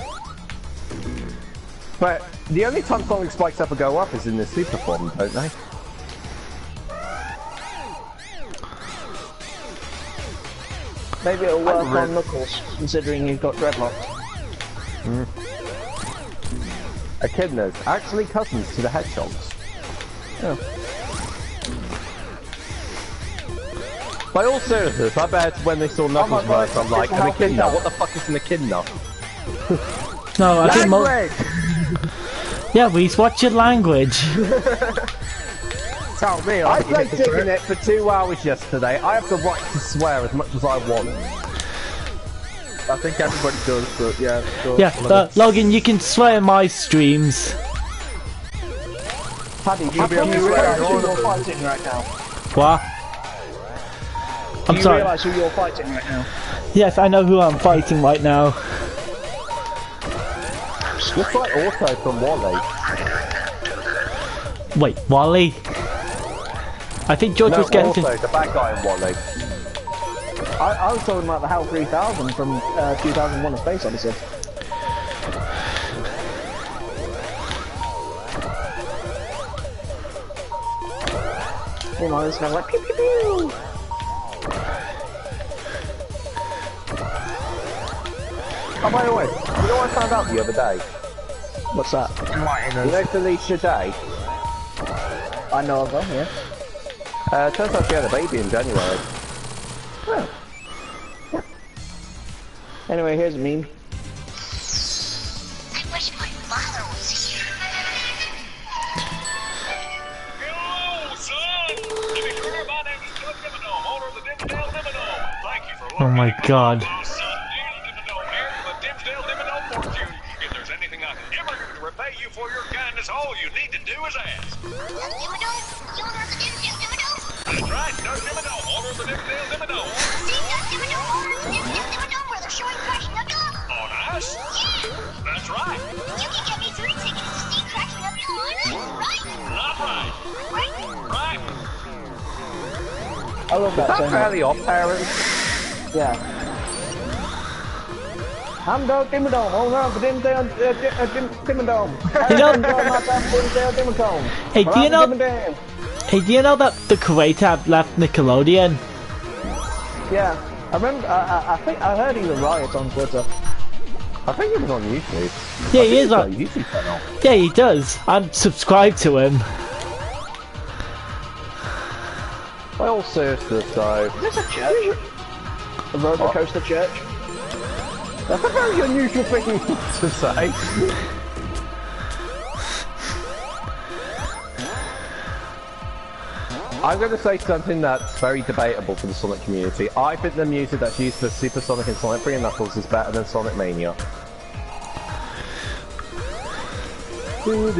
But the only time Sonic spikes ever go up is in the super form, don't they? Maybe it'll work on Knuckles, considering you've got dreadlocks. Echidnas, actually cousins to the hedgehogs. Yeah. By all seriousness, I bet when they saw Knuckles God, first, I'm like, an echidna? What the fuck is an echidna? No, I think Language! yeah, Rhys, what's your language? Tell me, I played Digging It for 2 hours yesterday. I have the right to swear as much as I want. I think everybody does, but yeah. Sure. Yeah, Logan, you can swear in my streams. Paddy, do Should be able to you swear realise in who all you're of them. fighting right now? What? Do I'm you sorry. realise who you're fighting right now? Yes, I know who I'm fighting right now. Just like Auto from Wally. Wait, Wally? I think George No, was getting Auto, to... the bad guy in Wally. I was talking about the HAL 3000 from 2001: A Space Odyssey. You know, it's kind of like pew pew pew. Oh, by the way, you know what I found out the other day? What's that? You know Felicia Day? I know of her, yeah. Turns out she had a baby in January. Oh. Yeah. Anyway, here's a meme. I wish my father was here. Hello, son! To be sure, my name is Doug Dimmadome, owner of the Dimsdale Dimmadome. Thank you for Oh my god. my son, Neil Dimmadome, heir to the Dimsdale Dimmadome fortune. If there's anything I can ever do to repay you for your kindness, all you need to do is ask. Doug Dimmadome? You owner of the Dimsdale Dimmadome? That's right, Doug Dimmadome, owner of the Dimsdale Dimmadome. See Doug Dimmadome, owner of the Dimsdale Dimmadome, where they're showing Crash Nebula? On us? Yeah! That's right. You can get me 3 tickets to see Crash Nebula on us, right? Not right. Right? Right. I love that That's saying. fairly off, parents. Yeah. I'm Doug Dimmadome, owner of the Dimsdale Dimmadome. You know- Dimsdale Dimmadome. Hey, do you know... Dimmadome. Hey, do you know that the creator have left Nickelodeon? Yeah. I remember, I think I heard he was riot on Twitter. I think it was on YouTube. Yeah, he is on on... YouTube channel. Yeah, he does. I'm subscribed to him. By all seriousness, though, Is this a church? A roller coaster church? that's a very unusual thing to say. I'm going to say something that's very debatable for the Sonic community. I think the music that's used for Super Sonic and Sonic 3 and Knuckles is better than Sonic Mania. Sorry,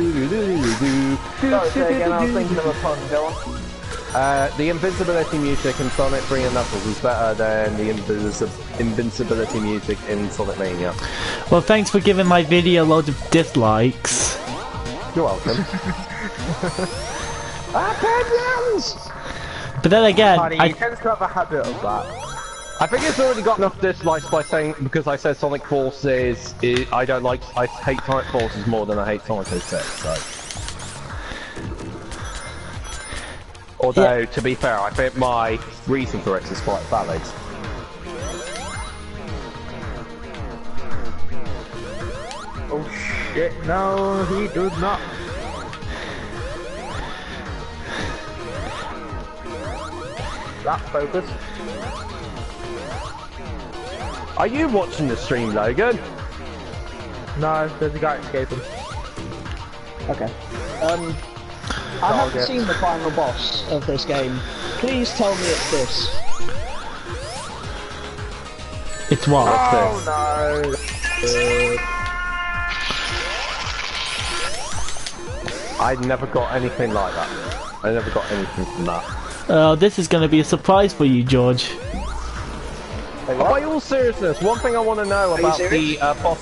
say again, I was thinking of a pun, go on. The invincibility music in Sonic 3 and Knuckles is better than the invincibility music in Sonic Mania. Well, thanks for giving my video loads of dislikes. You're welcome. Opinions! But then again, Paddy, he tends to have a habit of that. I think it's already got enough dislikes by saying, because I said Sonic Forces, I hate Sonic Forces more than I hate Sonic 06, so. Although, Yeah. to be fair, I think my reason for it is quite valid. Oh shit, no, he does not. That focus. Are you watching the stream, Logan? No, there's a guy escaping. Okay. I haven't seen the final boss of this game. Please tell me it's this. it's what? Oh no! I never got anything like that. I never got anything from that. This is going to be a surprise for you, George. By all seriousness, one thing I want to know about the serious? boss.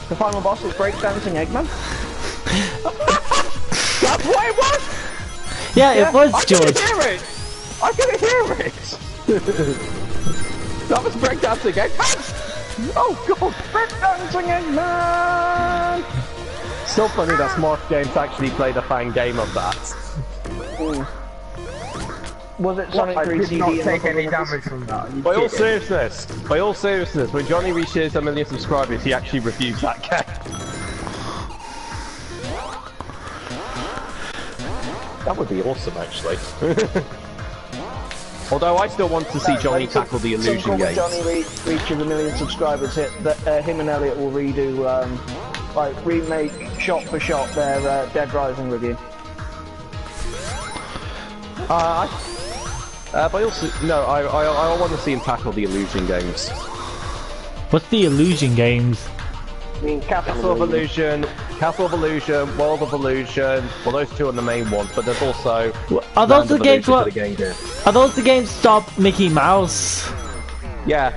The final boss is breakdancing Eggman? That's what it was! Yeah, it was, I George. couldn't hear it! I couldn't hear it! That was breakdancing Eggman! Oh god! Breakdancing Eggman! Still funny that Smart Games actually played a fan game of that. Was it Sonic I 3 did CD? not and take any Knuckles? damage from that. You By all kidding? seriousness, when Johnny reaches 1 million subscribers, he actually reviews that game. That would be awesome, actually. Although I still want to see Johnny tackle the illusion games. Johnny reaches 1 million subscribers, him and Elliot will redo, like remake shot for shot their Dead Rising review. But also, no, I want to see him tackle the illusion games. What's the illusion games? I mean, Castle of Illusion, World of Illusion. Well, those two are the main ones, but there's also. Are those the games? Are those the games? Stop Mickey Mouse. Yeah.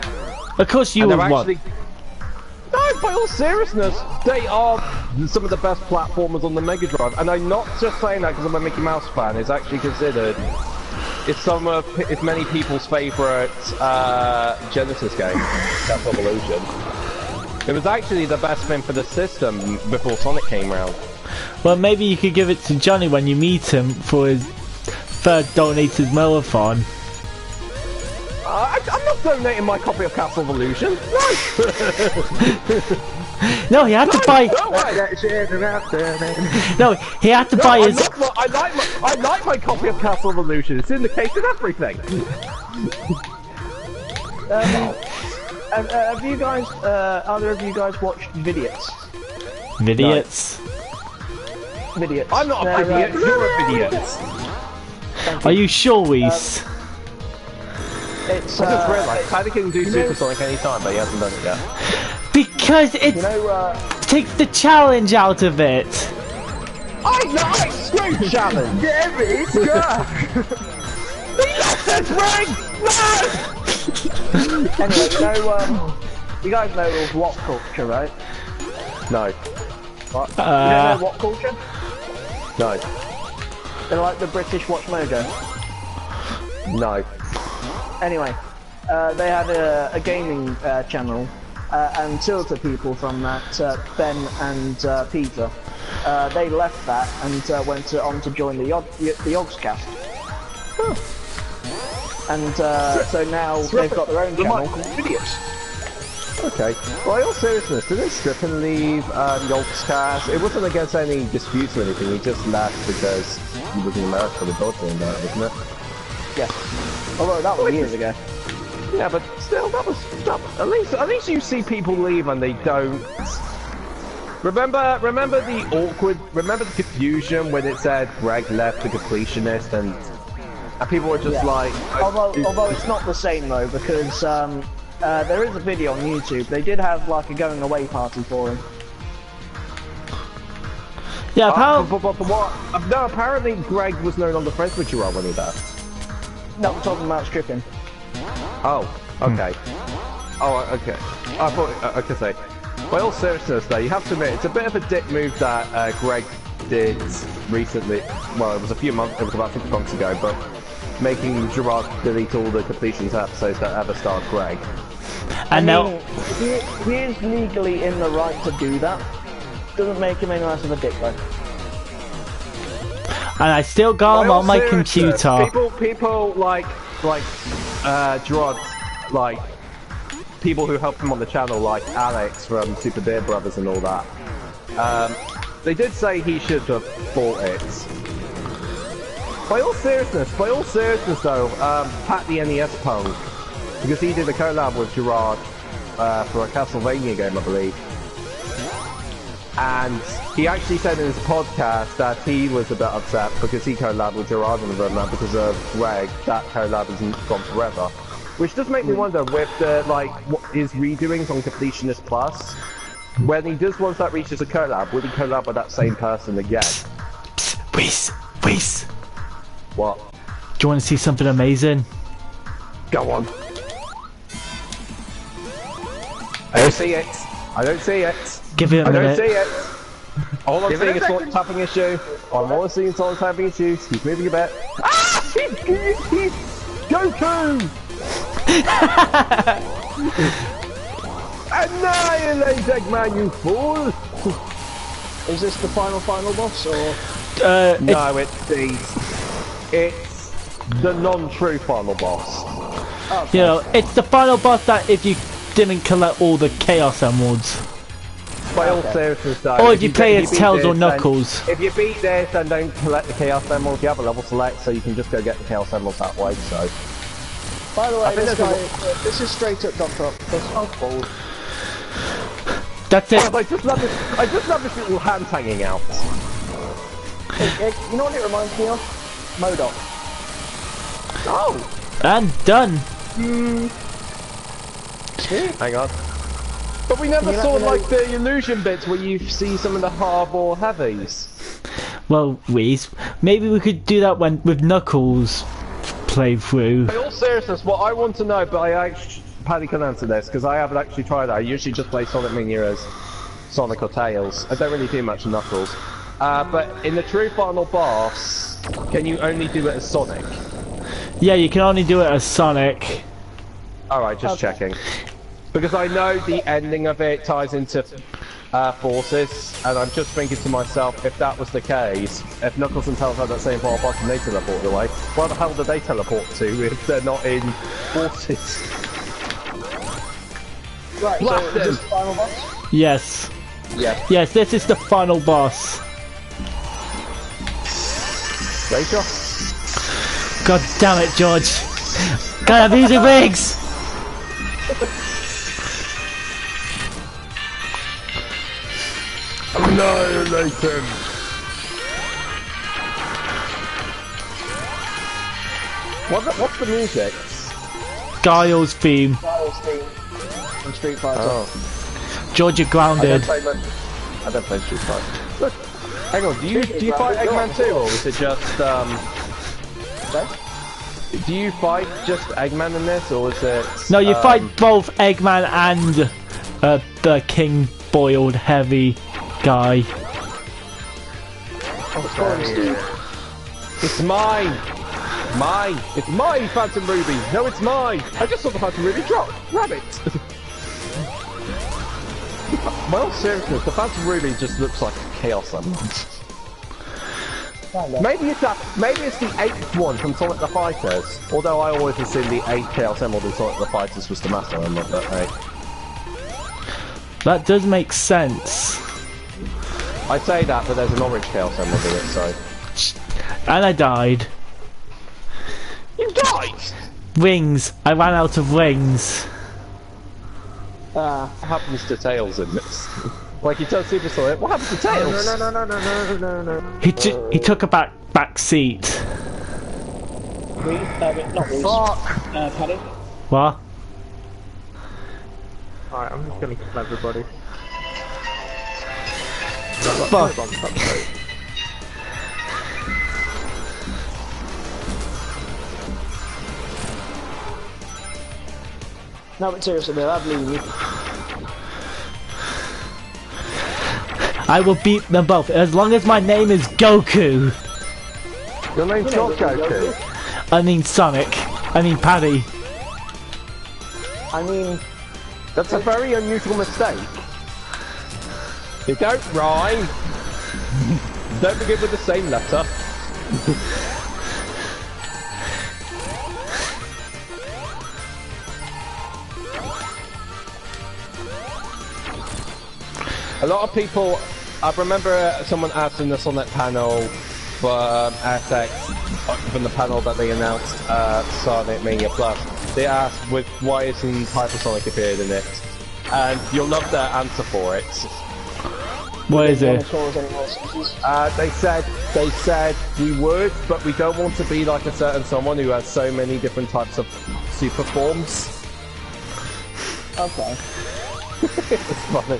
Of course you would want. No, by all seriousness, they are some of the best platformers on the Mega Drive, and I'm not just saying that because I'm a Mickey Mouse fan. It's actually considered. It's many people's favourite Genesis game, Castle of Illusion. It was actually the best thing for the system before Sonic came around. Well, maybe you could give it to Johnny when you meet him for his 3rd donated marathon. I'm not donating my copy of Castle of Illusion. No. No, he had to buy. No, he had to buy his. I like my copy of Castle of Illusion. It's in the case of everything. Have you guys, either of you guys watched Vidiots? Vidiots? Vidiots. I'm not a idiot, you're a idiot. Are you sure, Rhys? It's, I just realised, Paddy can do Supersonic anytime, but he hasn't done it yet. Because it takes the challenge out of it. I like screw challenge! Damn it, it's gone! That's ring! No! Anyway, you guys know what culture, right? No. What? You don't know what culture? No. They're like the British Watch Mojo. No. Anyway, they had a gaming channel, and 2 of the people from that, Ben and Peter, they left that and went on to join the Yogscast. Huh. And so now they've got their own channel called Vidiots. Okay. Well, in all seriousness, did they strip and leave Yogscast? It wasn't against any disputes or anything, he just left because he was in America with Dodger and that, wasn't it? Yeah. Although that was years ago. Yeah, but still, that was at least you see people leave and they don't. Remember the confusion when it said Greg left the completionist and people were just like. Although it's not the same though, because there is a video on YouTube. They did have like a going away party for him. Yeah, no, apparently Greg was no longer friends with Gerard when he left. No, I'm talking about stripping. Oh, okay. Oh, okay. I thought I could say. By all seriousness, though, you have to admit it's a bit of a dick move that Greg did recently. Well, it was about 6 months ago, but making Gerard delete all the completions episodes that ever starred Greg. And now he is legally in the right to do that. Doesn't make him any less of a dick, though. And I still got him on my computer. People like Gerard, like people who helped him on the channel, like Alex from Super Beer Brothers and all that. They did say he should have bought it. By all seriousness though, Pat the NES Punk, because he did a collab with Gerard for a Castlevania game, I believe. And he actually said in his podcast that he was a bit upset because he collabed with Gerard on the roadmap because of Greg, that collab isn't gone forever. Which does make me wonder with the, his redoings on Completionist Plus, when he does once that reaches a collab, would he collab with that same person again? Rhys! What? Do you want to see something amazing? Go on. I don't see it. Give it a minute. I don't see it. All I'm seeing is Sonic tapping his shoe. I'm only seeing Sonic tapping his shoes. He's moving a bit. Ah! He's Goku! Annihilate Eggman, you fool! Is this the final boss, or? No, it's the non-true final boss. Oh, you know, it's the final boss that if you didn't collect all the Chaos Emeralds. by all seriousness though. Or if you play if as beat Tails this, or then- Knuckles. If you beat this, then don't collect the Chaos Emeralds. You have a level select, so you can just go get the Chaos Emeralds that way. So. By the I way, think this there's guy, this is straight up Doctor Octopus. Oh, balls. That's it. I just love this. I just love this little hand hanging out. You know what it reminds me of? MODOK. Oh, And done. hang on. But we never You saw let me know- like the illusion bits where you see some of the hardball heavies. Well, Rhys, maybe we could do that when with Knuckles playthrough. In all seriousness, what I want to know, but Paddy can answer this because I haven't actually tried that. I usually just play Sonic Mania as Sonic or Tails. I don't really do much Knuckles. But in the true final boss, can you only do it as Sonic? Yeah, you can only do it as Sonic. Alright, just checking. Because I know the ending of it ties into Forces, and I'm just thinking to myself, if that was the case, if Knuckles and Tails had that same final boss and they teleported away, where the hell do they teleport to if they're not in Forces? Right, so Blast is him. this the final boss? Yes. Yeah. Yes, this is the final boss. Rachel? God damn it, George. God, I'm using wings! Annihilate him! What's the music? Guile's theme. Miles theme in Street Fighter. Oh. George, you're grounded. I don't play Street Fighter. Look, hang on, do you fight Eggman too, or is it just, Sorry? do you fight just Eggman in this, or is it... No, you fight both Eggman and the King Boiled Heavy guy. It's mine! Mine! It's my Phantom Ruby! No, it's mine! I just saw the Phantom Ruby drop! Rabbit! Well, seriousness, the Phantom Ruby just looks like a Chaos Emerald. Maybe it's the 8th one from Sonic the Fighters. Although I always assumed the 8th Chaos Emerald in Sonic the Fighters was the Master Emerald, but hey. That does make sense. I say that, but there's an orange Chaos Emerald in it, so... And I died. You died! Wings. I ran out of wings. What happens to Tails in this? Like he tells Super Sonic, what happened to Tails? No. He took a back seat. Not Rhys. Fuck! Paddy. What? Alright, I'm just gonna kill everybody. Fuck. No, but seriously, Bill, I believe you. I will beat them both as long as my name is Goku. Your name's not Goku. I mean Sonic. I mean Paddy. I mean, That's a very unusual mistake. You don't rhyme. Don't begin with the same letter. A lot of people, I remember someone asked in the Sonic panel for SX, from the panel that they announced Sonic Mania Plus, they asked with why isn't Hypersonic appeared in it? And you'll love their answer for it. What is it? They said we would, but we don't want to be like a certain someone who has so many different types of super forms. okay. It's funny.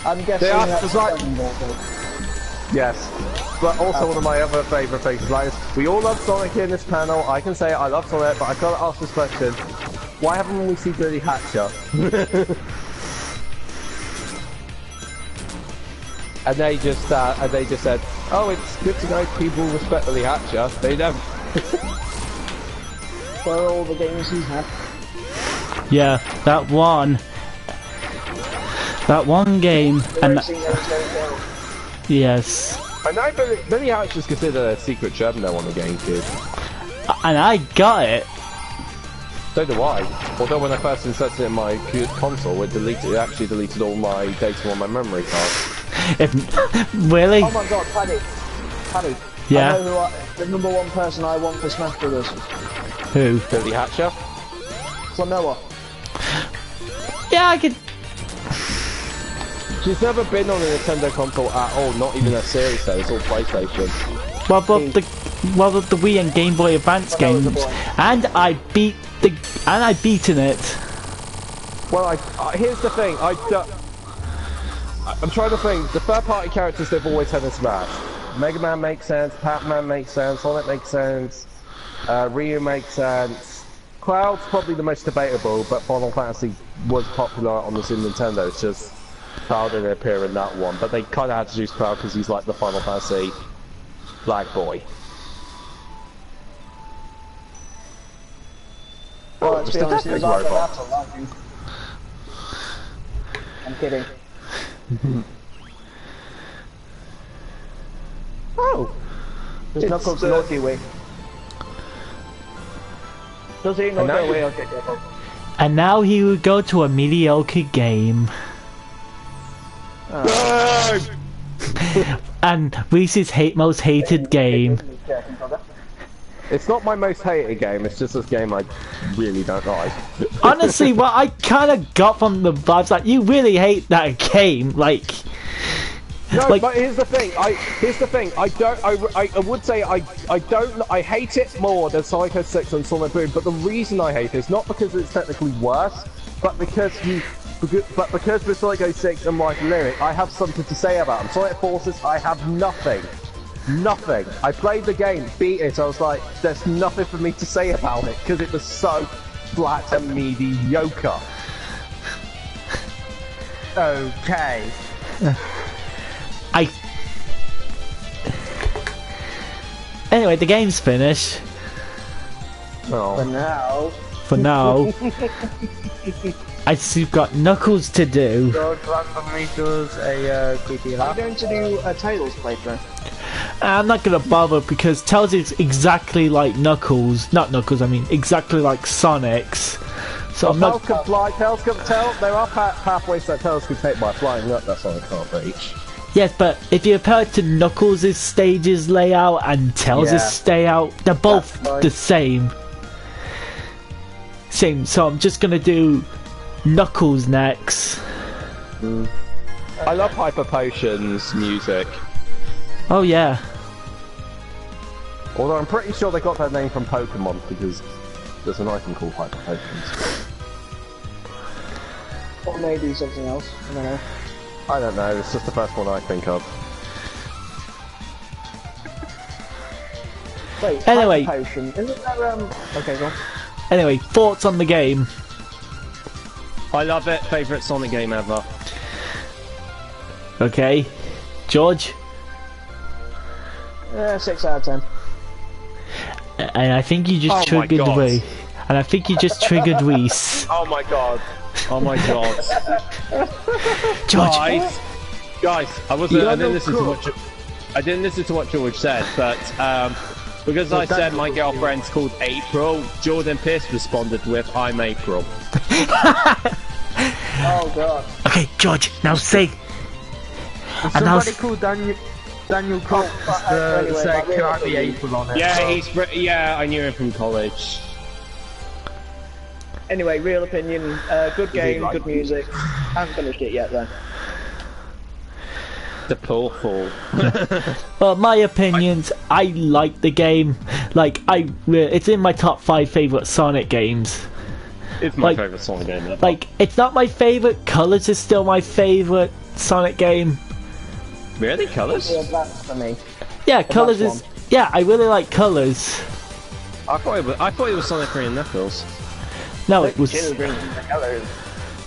I'm guessing They asked that's us like- Dragon Ball, though. Yes. But also one of my other favourite things is like, we all love Sonic in this panel. I can say I love Sonic, but I gotta ask this question. Why haven't we seen Dirty Hatcher? And they just said, oh, it's good to know people respect the Hatcher. They don't. For all the games he's had. Yeah, that one game, and Racing Games don't count. yes, I know Billy Hatcher's considered a secret gem though on the GameCube. and I got it. So do I. Although when I first inserted it in my console, it actually deleted all my data on my memory card. Really? Oh my god, Paddy. Paddy. Yeah? I know the number one person I want for Smash Brothers. Who? Billy Hatcher? Flamello. Yeah, I could. She's never been on a Nintendo console at all, not even a series though, it's all PlayStation. Well, but the Wii and Game Boy Advance games, and I've beaten it. Well, here's the thing, I'm trying to think, the third-party characters they've always had in Smash. Mega Man makes sense, Pac-Man makes sense, Sonic makes sense, Ryu makes sense. Cloud's probably the most debatable, but Final Fantasy was popular on the Super Nintendo, it's just Cloud didn't appear in that one, but they kind of had to use Cloud because he's like the Final Fantasy flag boy. Well, let's be honest, Big robot. I'm kidding. Oh! There's Knuckles naughty way. Does he not go away? Okay, go. And now he would go to a mediocre game. And Rhys's most hated game. It's not my most hated game, it's just this game I really don't like. Honestly, what I kind of got from the vibes, like, you really hate that game, like... No, like, but here's the thing, I would say I hate it more than Sonic 06 and Sonic Boom, but the reason I hate it is not because it's technically worse, but because with Sonic 06 and Mike Lyric, I have something to say about them. Sonic Forces, I have nothing. Nothing. I played the game, beat it, I was like, there's nothing for me to say about it, because it was so flat and mediocre. Okay. Anyway, the game's finished. Oh. For now. I've got Knuckles to do. George randomly does a creepy I'm laugh. going to do a Tails playthrough. I'm not gonna bother because Tails is exactly like Knuckles. Not Knuckles, I mean exactly like Sonic's. So I'm not. Tails can fly, there are pathways that Tails can take by flying up, that's Sonic can't reach. Yes, but if you compare it to Knuckles' stages layout and Tails' layout, they're both the same. So I'm just gonna do Knuckles next. I love Hyper Potion's music. Oh yeah. Although I'm pretty sure they got their name from Pokemon because there's an item called Hyper Potions. Or maybe something else. I don't know. I don't know, it's just the first one I think of. Wait, Anyway. Hyper Potion. Isn't there, okay, go on. Anyway, thoughts on the game? I love it, favourite Sonic game ever. Okay. George? 6 out of 10. And I think you just triggered God. Rhys. And I think you just triggered Rhys. Oh my god. Oh my god. George! Guys, I didn't listen to what George said, but because I said my girlfriend's called April, Jordan Pierce responded with, I'm April. Oh god. Okay, George, now say. Somebody called Daniel Cook anyway, said, my can I be real April on it? Yeah, I knew him from college. Anyway, real opinion, good game, good music. I haven't finished it yet though. The poor fool. Well, my opinions, I like the game. Like, it's in my top 5 favourite Sonic games. It's my Like- favourite Sonic game ever. Like, it's not my favourite, Colours is still my favourite Sonic game. Really? Colours? Yeah, that's for me. Yeah, Colours that's is... Yeah, I really like Colours. I thought it was Sonic 3 and Knuckles. No, it was... Children, the colours.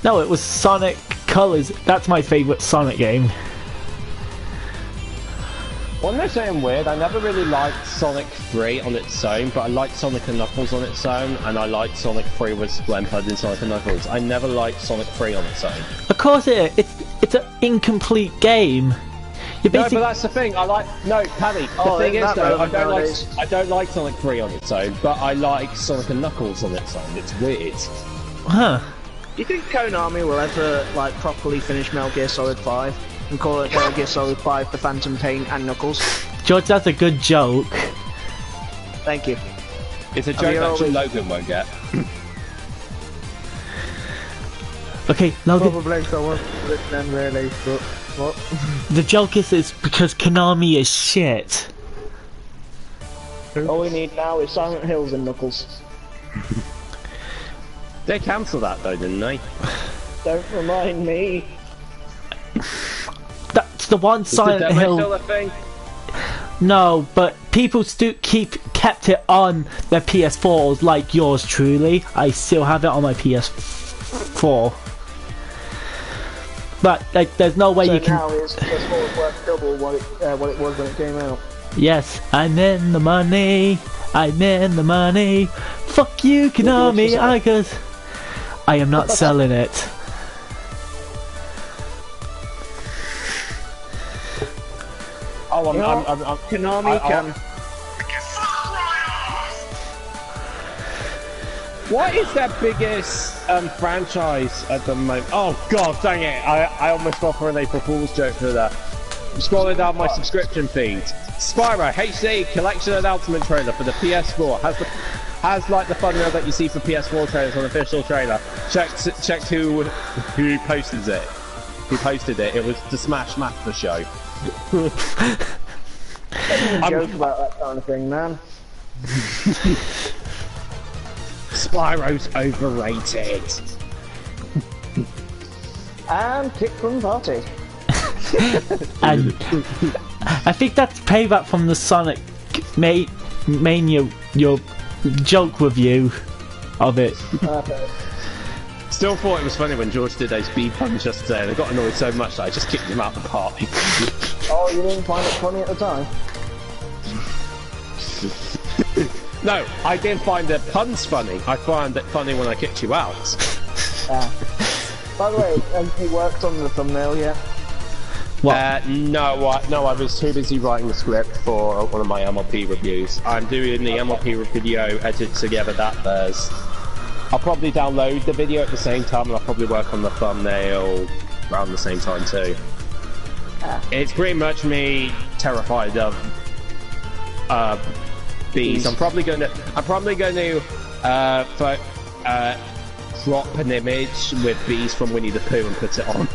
No, it was Sonic Colours. That's my favourite Sonic game. When they're saying weird, I never really liked Sonic 3 on its own, but I liked Sonic and Knuckles on its own, and I liked Sonic 3 with Splenpud in Sonic and Knuckles. I never liked Sonic 3 on its own. Of course it's an incomplete game. You're No, basically, but that's the thing. Paddy. The thing is, though, I don't like Sonic 3 on its own, but I like Sonic and Knuckles on its own. It's weird. huh? Do you think Konami will ever like properly finish Metal Gear Solid 5 and call it Metal Gear Solid 5: The Phantom Pain and Knuckles? George, that's a good joke. Thank you. It's a joke that Logan won't get. Okay, Logan. Probably someone then really, but what? The joke is because Konami is shit. All we need now is Silent Hills and Knuckles. They cancelled that though, didn't they? Don't remind me. That's the one Is the Silent demo Hill. still a thing? No, but people still kept it on their PS4s, like yours truly. I still have it on my PS4. But like, there's no way So you can. now it's worth double what it was when it came out. Yes, I'm in the money. I'm in the money. Fuck you, Konami. I am not selling it. Oh, I'm Konami can. What is their biggest franchise at the moment? Oh god, dang it! I almost fell for an April Fool's joke for that. I'm scrolling down my subscription feed. Spyro HD collection announcement trailer for the PS4 has like the thumbnail that you see for PS4 trailers on the official trailer. Checked who posted it. Who posted it? It was the Smash Master Show. Joke about that kind of thing, man. Spyro's overrated. And kick from party. And I think that's payback from the Sonic Mania, your joke review of it. Still thought it was funny when George did those speed puns yesterday, and I got annoyed so much that I just kicked him out of the party. Oh, you didn't find it funny at the time? No, I didn't find the puns funny. I found it funny when I kicked you out. By the way, have you worked on the thumbnail yet? What? No, I was too busy writing the script for one of my MLP reviews. I'm doing the MLP video, edit together that there's... I'll probably download the video at the same time, and I'll probably work on the thumbnail around the same time too. It's pretty much me terrified of bees. I'm probably going to crop an image with bees from Winnie the Pooh and put it on.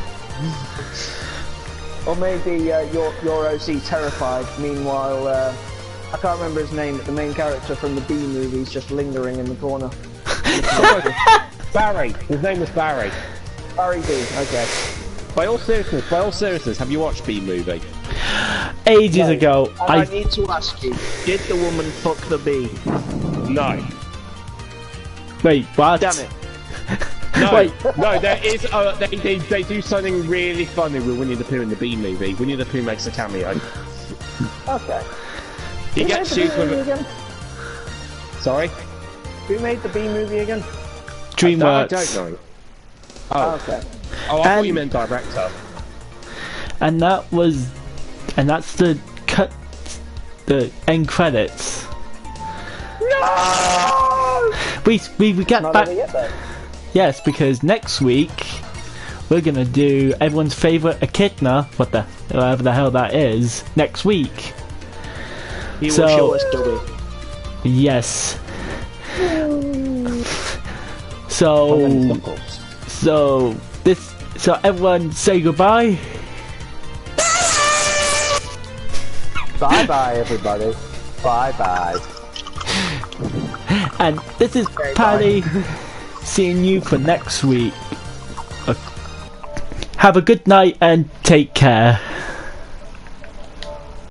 Or maybe your OC terrified. Meanwhile, I can't remember his name, but the main character from the B movie is just lingering in the corner. Barry. His name was Barry. Barry B. Okay. By all seriousness, have you watched B movie? Ages ago, I need to ask you: did the woman fuck the bee? No. Wait, what? Damn it! No, Wait. no, there is. They do something really funny with Winnie the Pooh in the B movie. Winnie the Pooh makes a cameo. Okay. He Who gets made shoot the B movie with. again? Sorry. Who made the B movie again? DreamWorks. I don't know. Oh. Okay. Oh, I thought you meant director. And that's the end credits. No! We get Not back. over yet, though. Yes, because next week we're gonna do everyone's favorite echidna, whatever the hell that is, next week. He will show us Dewey. Yes. So everyone say goodbye. Bye bye, everybody. Bye bye. And this is Paddy. Seeing you for next week. Have a good night and take care.